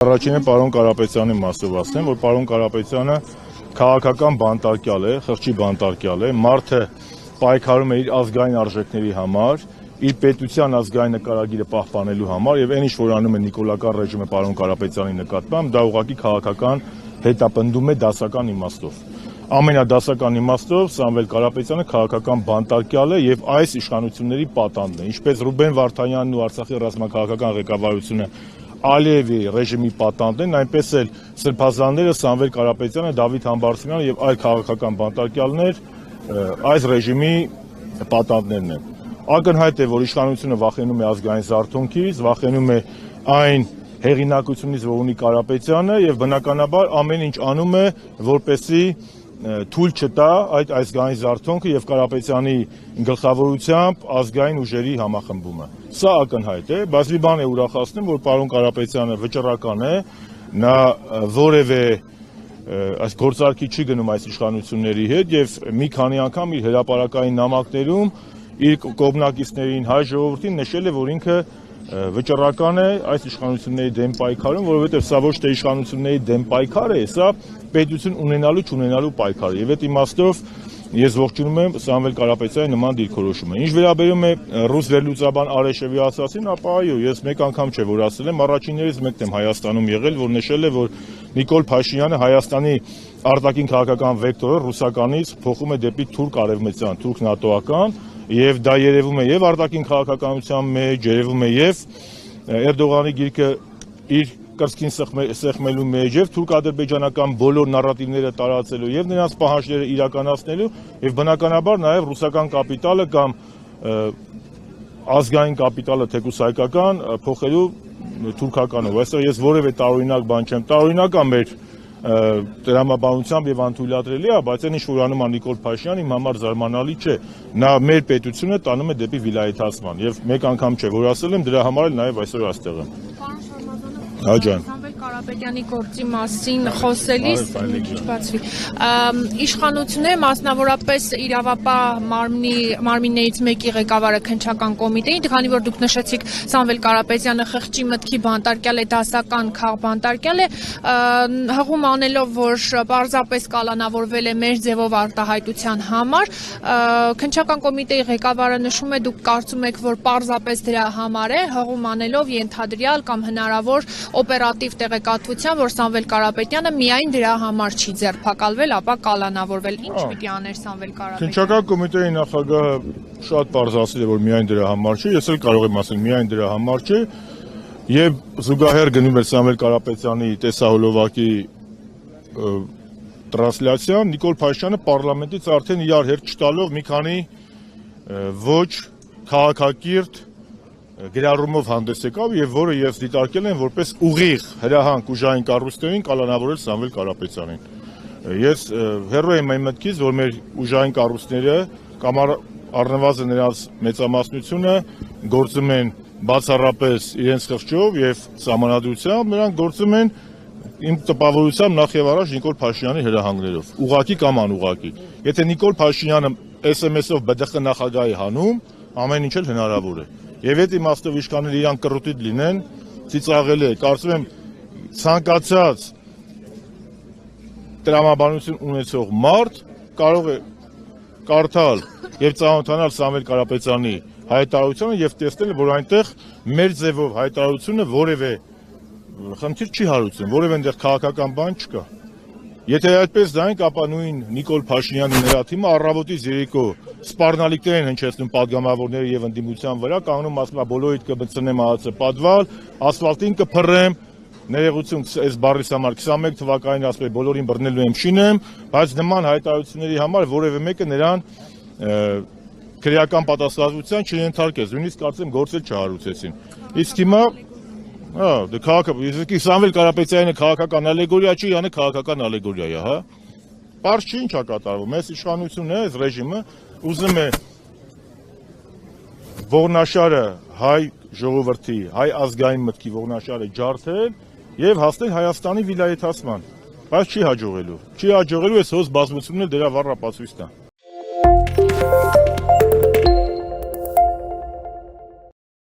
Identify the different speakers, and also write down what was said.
Speaker 1: Առաջինը պարոն Կարապետյանի մասով ասեմ, որ պարոն Կարապետյանը քաղաքական բանտարկյալ է, խղճի բանտարկյալ է, մարդը պայքարում է իր ազգային արժեքների համար, իր պետության ազգային նկարագիրը պահպանելու համար եւ այն ինչ որ անում է նիկոլական ռեժիմը պարոն Կարապետյանի նկատմամբ, դա ուղղակի քաղաքական հետապնդում է դասական իմաստով։ Ամենադասական իմաստով Սամվել Կարապետյանը քաղաքական բանտարկյալ է եւ այս իշխանությունների պատանդն է, ինչպես Ռուբեն Վարդանյանն ու Արցախի ռազմաքաղաքական ղեկավարությունը Ալիևի ռեժիմի պատանդն են, այնպես էլ սրբազանները Սամվել Կարապետյանը, Դավիթ Համբարձումյանը եւ այլ քաղաքական բանտարկյալներ այս ռեժիմի պատանդներն են։ Ակնհայտ է, որ իշխանությունը վախենում է ազգային զարթոնքից, վախենում է այն հեղինակությունից, որ ունի Կարապետյանը եւ բնականաբար ամեն ինչ անում է, որպեսզի թույլ չտա այդ ազգային զարթոնքը եւ Կարապետյանի գլխավորությամբ ազգային ուժերի համախմբումը։ Սա ակնհայտ է, բայց մի բան է ուրախացնում, որ պարոն Կարապետյանը վճռական է, նա որևէ այս գործարքի չի գնում այս իշխանությունների հետ եւ մի քանի անգամ իր հրապարակային նամակներում իր կողմնակիցներին, հայ ժողովրդին նշել է, որ ինքը վճռական է այս իշխանությունների դեմ պայքարում, որովհետև սա ոչ թե իշխանությունների դեմ պայքար է, սա պետություն ունենալու չունենալու պայքար է։ Եվ այդ իմաստով ես ողջունում եմ Սամվել Կարապետյանի նման դիրքորոշումը։ Ինչ վերաբերում է ռուս վերլուծաբան Արեշևի ասացին, ապա այո, ես մեկ անգամ չէ որ ասել եմ, առաջիններից մեկն եմ Հայաստանում եղել, որ նշել է, որ Նիկոլ Փաշինյանը Հայաստանի արտաքին քաղաքական վեկտորը ռուսականից փոխում է դեպի թուրք արևմտյան, թուրք նատոական, եւ դա երևում է եւ արտաքին քաղաքականության մեջ, երևում է եւ Էրդողանի գիրքը իր կրծքին սեղմելու մեջ եւ թուրք-ադրբեջանական բոլոր նարատիվները տարածելու եւ նրանց պահանջները իրականացնելու եւ բնականաբար նաեւ ռուսական կապիտալը կամ ազգային կապիտալը թեկուս հայկական փոխելու թուրքականով։ Այստեղ ես որևէ տարօրինակ բան չեմ, տարօրինակ է մեր տրամաբանությամբ եւ անթույլատրելի է, բայց այն ինչ որ անում է Նիկոլ Փաշինյանը իմ համար զարմանալի չէ։ Նա մեր պետությունը տանում է դեպի վիլայեթացման եւ մեկ անգամ չէ որ ասել եմ, դրա համար էլ նաեւ այսօր այստեղ եմ։ Հաջան
Speaker 2: Կարապետյանի գործի մասին խոսելիս իշխանությունները մասնավորապես իրավապահ մարմիններից մեկի ղեկավարը քննչական կոմիտեին, քանի որ դուք նշեցիք Սամվել Կարապետյանը խղճի մտքի բանտարկյալ է, դասական քաղբանտարկյալ է, հղում անելով, որ պարզապես կալանավորվել է մեր ձևով արտահայտության համար, քննչական կոմիտեի ղեկավարը նշում է, դուք կարծում եք, որ պարզապես դրա համար է, հղում անելով ենթադրյալ կամ հնարավոր օպերատիվ տեղեկատվության, որ Սամվել Կարապետյանը միայն դրա համար չի ձերբակալվել, ապա կալանավորվել։ Ինչ պիտի աներ Սամվել Կարապետյանը։
Speaker 1: Քննչական կոմիտեի նախագահը շատ պարզ ասել է, որ միայն դրա համար չի, ես էլ կարող եմ ասել միայն դրա համար չի, եւ զուգահեռ գնում էր Սամվել Կարապետյանի տեսահոլովակի տրանսլյացիան, Նիկոլ Փաշինյանը պարլամենտից արդեն իրար հետ չտալով մի քանի ոչ քաղաքակիրթ գրառումով հանդես եկավ եւ որը ես դիտարկել եմ որպես ուղիղ հրահանգ ուժային կառույցներին կալանավորել Սամվել Կարապետյանին։ Ես հեռու եմ այն մտքից, որ մեր ուժային կառույցները կամ առնվազն նրանց մեծամասնությունը գործում են բացառապես իրենց խղճով եւ սահմանադրությամբ, նրանք գործում են իմ տպավորությամբ նախ եւ առաջ Նիկոլ Փաշինյանի հրահանգներով, ուղղակի կամ անուղղակի։ Եթե Նիկոլ Փաշինյանը SMS-ով ԲԴԽ նախագահի հանում, ամեն ինչ էլ հնարավոր է։ Եվ այդ իմաստով իշխանները իրան կռուտիտ լինեն, ծիծաղել է, կարծում եմ ցանկացած տրամաբանություն ունեցող մարդ կարող է կարդալ եւ ծանոթանալ Սամվել Կարապետյանի հայտարարությանը եւ տեսնել, որ այնտեղ մեր ձևով հայտարարությունը որևէ խնդիր չի հարուցում, որևէ այնտեղ քաղաքական բան չկա։ Եթե այդպես դրանք, ապա նույն Նիկոլ Փաշինյանի նրա թիմը առավոտից երեկո սպառնալիքներ են հնչեցնում падգամավորների եւ ընդդիմության վրա, կանգնում ասում է բոլորիդ կբցնեմ ԱԱՑ պատվալ, ասֆալտին կփռեմ, ներողություն այս բառիս համար 21 թվականին ասում է բոլորին բռնելու եմ շինեմ, բայց նման հայտարարությունների համար որևէ մեկը նրան քրեական պատասխանատվության չենթարկեց, նույնիսկ կարծեմ գործել չհարուցեցին։ Իսկ հիմա Սամվել Կարապետյանը քաղաքական ալեգորիա չի, յանը քաղաքական ալեգորիա է, հա։ Պարզ չի ինչա կատարվում, այս իշխանությունը, այս ռեժիմը ուզում է ողնաշարը հայ ժողովրդի, հայ ազգային մտքի ողնաշարը ջարդել եւ հասնել Հայաստանի վիլայեթացման, բայց չի հաջողելու։ Չի հաջողելու, այս հոս բազմությունն էլ դրա վառ ապացույցն է։